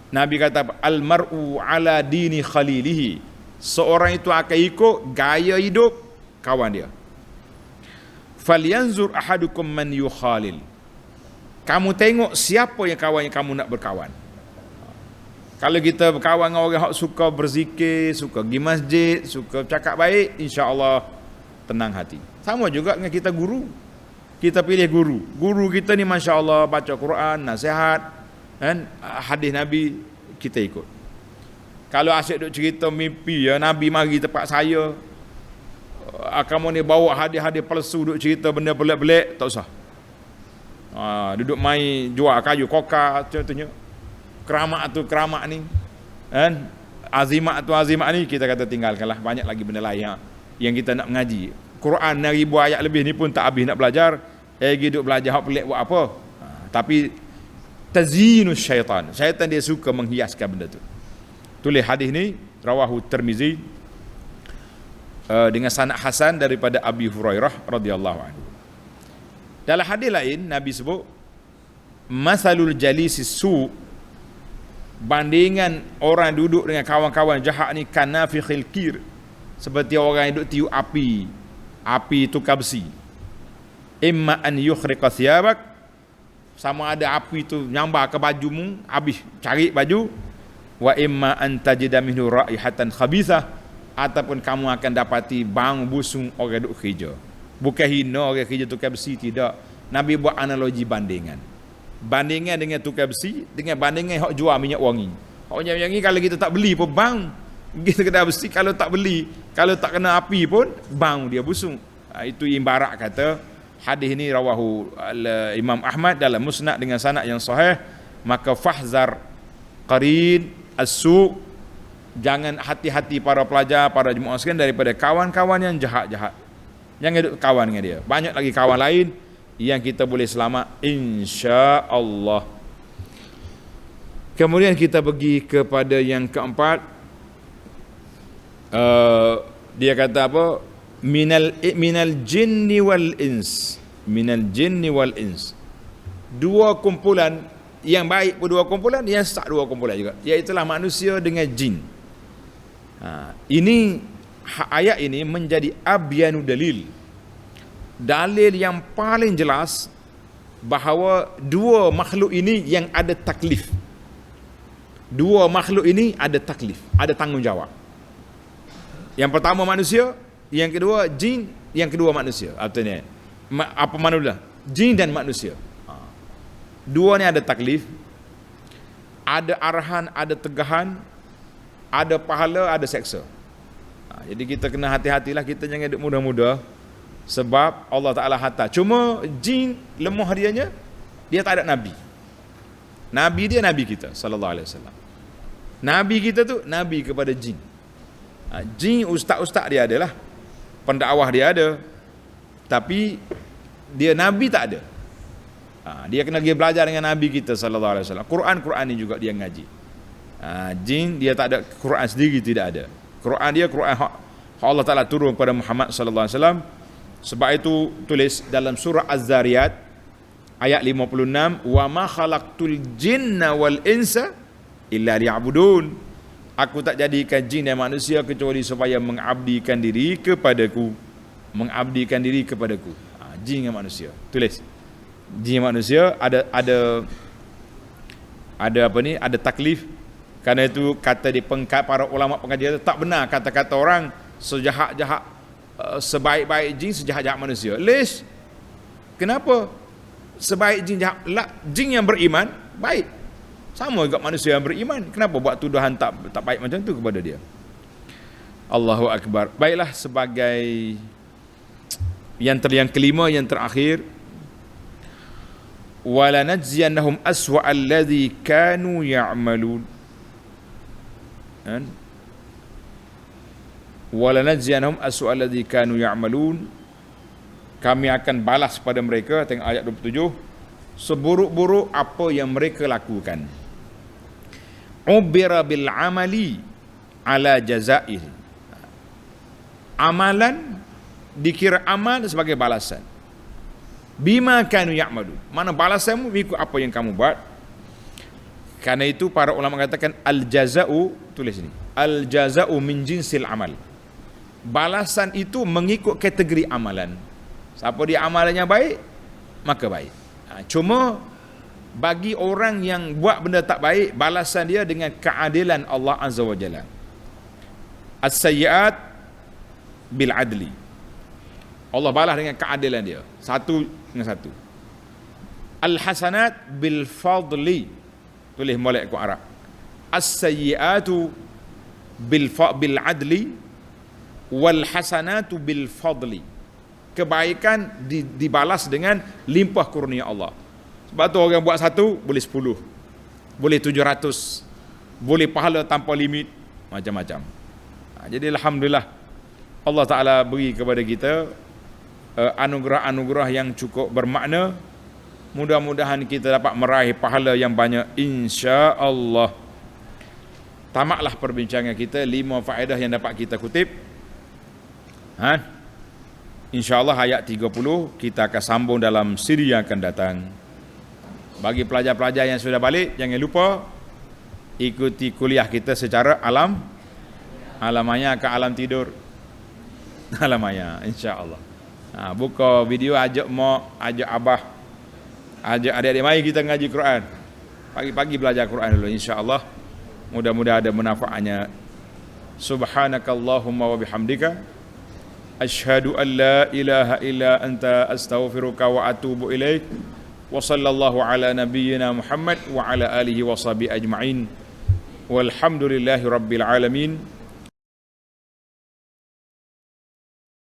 Nabi kata al-mar'u ala dini khalilihi, seorang itu akan ikut gaya hidup kawan dia. Falyanzur ahadukum man yukhalil, kamu tengok siapa yang kawan yang kamu nak berkawan. Kalau kita berkawan dengan orang yang suka berzikir, suka pergi masjid, suka cakap baik, insya-Allah tenang hati. Sama juga dengan kita guru. Kita pilih guru. Guru kita ni masya-Allah baca Quran, nasihat, kan, hadis Nabi kita ikut. Kalau asyik duk cerita mimpi, ya Nabi mari tempat saya, kamu ni bawa hadis-hadis palsu duk cerita benda pelik-pelik, tak usah. Duduk main jual kayu koka contohnya. Keramat ni, kan? Azimat ni kita kata tinggalkanlah. Banyak lagi benda lain yang kita nak mengaji. Quran 1000 ayat lebih ni pun tak habis nak belajar. Duduk belajar hak pelik buat apa? Tapi tazyinus syaitan. Syaitan dia suka menghiaskan benda tu. Tulis hadis ni rawahu Tirmizi dengan sanad hasan daripada Abi Hurairah radhiyallahu anhu. Dalam hadis lain Nabi sebut masalul jalisi su, bandingan orang duduk dengan kawan-kawan jahat ni kanafikhil kir, seperti orang yang duduk tiup api tukar besi. Imma an yukhriqa thiyabak, sama ada api tu nyambar ke bajumu, habis cari baju. Wa imma an tajida minhu raihatan khabithah, ataupun kamu akan dapati bau busung orang duduk kerja. Bukan hina orang kerja tukar besi, tidak. Nabi buat analogi bandingan. bandingan dengan tukar besi dengan bandingan hok jual minyak wangi. Hok minyak wangi kalau kita tak beli pun bang. Kita kedai besi kalau tak beli, kalau tak kena api pun bang dia busuk. Itu ibarat kata hadis ini rawahu Imam Ahmad dalam Musnad dengan sanad yang sahih. Maka fahzar qarin as-su, jangan hati-hati para pelajar, para jemaah sekalian daripada kawan-kawan yang jahat-jahat. Jangan duduk kawan dengan dia. Banyak lagi kawan lain yang kita boleh selamat insya-Allah. Kemudian kita pergi kepada yang keempat. Dia kata apa? Minal jinni wal ins. Minal jinni wal ins. Dua kumpulan yang baik pun dua kumpulan, yang sesat dua kumpulan juga. Iaitulah manusia dengan jin. Ini ayat ini menjadi abyanu dalil. Dalil yang paling jelas bahawa dua makhluk ini yang ada taklif. Dua makhluk ini ada taklif, ada tanggungjawab. Yang pertama manusia, yang kedua jin, yang kedua manusia. Artinya apa manusia? Jin dan manusia. Dua ni ada taklif, ada arahan, ada tegahan, ada pahala, ada seksa. Jadi kita kena hati-hatilah, kita jangan duduk mudah-mudah. Sebab Allah Ta'ala hantar. Cuma jin lemah dianya, dia tak ada Nabi. Nabi dia Nabi kita sallallahu alaihi wasallam. Nabi kita tu Nabi kepada jin. Jin ustaz-ustaz dia adalah, pendakwah dia ada, tapi dia Nabi tak ada. Dia kena pergi belajar dengan Nabi kita sallallahu alaihi wasallam. Quran ni juga dia ngaji. Jin dia tak ada Quran sendiri, tidak ada. Quran dia Quran hak Allah Taala turun kepada Muhammad sallallahu alaihi wasallam. Sebab itu tulis dalam surah Az-Zariyat ayat 56, wa ma khalaqtul jinna wal insa illa liya'budun. Aku tak jadikan jin dan manusia kecuali supaya mengabdikan diri kepadaku. Mengabdikan diri kepadaku. Jin dan manusia. Tulis. Jin dan manusia ada apa ni? Ada taklif. Karena itu kata di para ulama pengajian tak benar kata-kata orang sejahat-jahat sebaik-baik jin sejahat-jahat manusia. Lish. Kenapa? Sebaik jin jahat, jin yang beriman baik. Sama juga manusia yang beriman. Kenapa buat tuduhan tak baik macam tu kepada dia? Allahu Akbar. Baiklah, sebagai yang kelima, yang terakhir, wala najziyannahum aswa alladhi kanu ya'malun. Wala najziyannahum aswa alladhi kanu ya'malun. Kami akan balas pada mereka, tengok ayat 27, seburuk-buruk apa yang mereka lakukan. Ubira bil amali ala jazaih. Amalan dikira amal sebagai balasan. Bima kanu ya'malu. Mana balasanmu ikut apa yang kamu buat. Karena itu para ulama katakan al jaza'u, tulis ini, al jaza'u min jinsil amal. Balasan itu mengikut kategori amalan. Siapa dia amalannya baik, maka baik. Cuma bagi orang yang buat benda tak baik, balasan dia dengan keadilan Allah Azza wa Jalla. As-sayyi'at bil adli. Allah balas dengan keadilan dia. Satu dengan satu. Al-hasanat bil fadli. Tulis molek ku Arab. As-sayyi'atu bil adli wal hasanatu bil fadli. Kebaikan dibalas dengan limpah kurnia Allah. Sebab tu orang buat satu, boleh 10, boleh 700, boleh pahala tanpa limit, macam-macam. Jadi alhamdulillah Allah Ta'ala beri kepada kita anugerah-anugerah yang cukup bermakna. Mudah-mudahan kita dapat meraih pahala yang banyak insya-Allah. Tamatlah perbincangan kita, 5 faedah yang dapat kita kutip. InsyaAllah ayat 30 kita akan sambung dalam siri yang akan datang. Bagi pelajar-pelajar yang sudah balik, jangan lupa ikuti kuliah kita secara alamanya ke alam tidur. Alamanya, insya-Allah. Buka video, ajak mak, ajak abah, ajak adik-adik, mari kita ngaji Quran. Pagi-pagi belajar Quran dulu, insya-Allah. Mudah-mudahan ada manfaatnya. Subhanakallahumma wa bihamdika asyhadu an la ilaha illa anta astaghfiruka wa atubu ilaik. Wa sallallahu ala nabiyyina Muhammad wa ala alihi wa sahbihi ajma'in. Walhamdulillahi rabbil alamin.